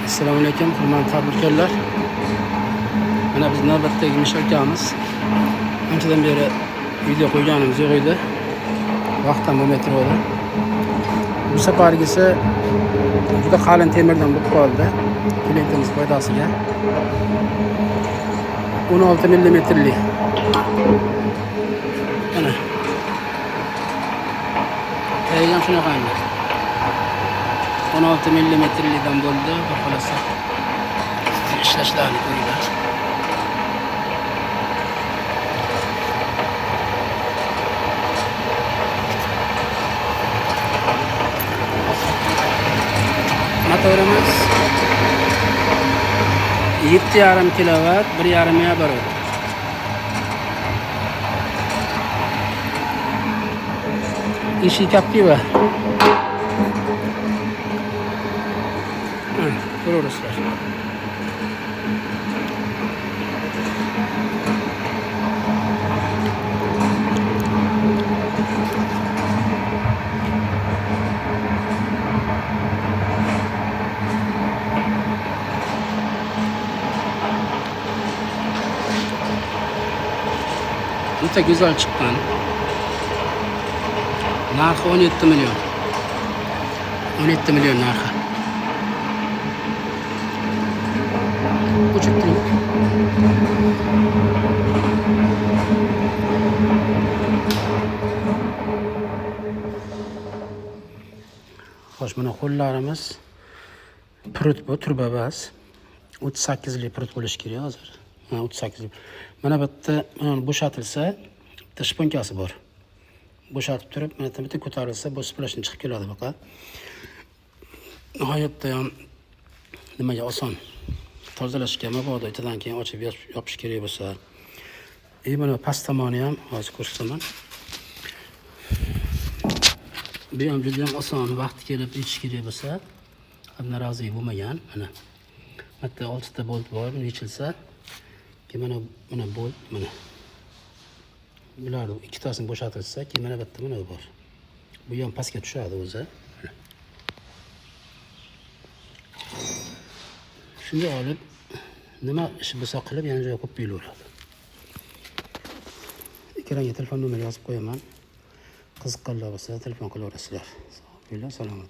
Assalomu alaykum, hurmatli tadbirkorlar. Mana biz navbatdagi misholkamiz. Anchadan beri video qo'yganimiz yo'q edi. Vaqtdan bo'lmay turadi. Bu safargisi juda qalin temirdan bo'lib qoldi. Klientimiz foydasiga. 16 mm'li. Mana. Tayyorlan shunaqa. 16 mm'lidan bo'ldi. Xohlasa ishlashlarini ko'ringlar. Motorimiz 7,5 kilovat, 1,5 ya barobar. İşi kaptiva. Ko'rasizlar. Juda güzel çıkan. Narxi 17 milyon. 17 milyon narxi. Buçuk kilo. Xo'sh, mana qo'llarimiz purut bu, turba bas. 38 li purut bo'lishi kerak hozir. 38 li. Mana bu yerda bo'shatilsa, bitta shponkasi bor. Bo'shatib turib, mana bitta ko'tarilsa, bu splashdan chiqib keladi faqat. Nihoyatda ham nimaga oson. Tozalashga mabodo itidan keyin ochib yopish kerak bo'lsa. Mana past tomoni ham hozir ko'rsataman. Bu ham juda ham oson, vaqti kelib yechish kerak bo'lsa, narozilik bo'lmagan. Mana bitta 6 ta bolt bor, yechilsa, keyin mana bolt mana. Bularni ikkitasini bo'shatilsa, keyin mana bitta mana bor. Bu ham pastga tushadi o'zi. Shunday olib, nima ish bo'lsa qilib, yana joyga qo'yib beraveradi. Ekranga telefon nomeri yozib qo'yaman. Qiziqqanlar bo'lsa telefon qilaverasizlar. Sog' bo'linglar, salomat.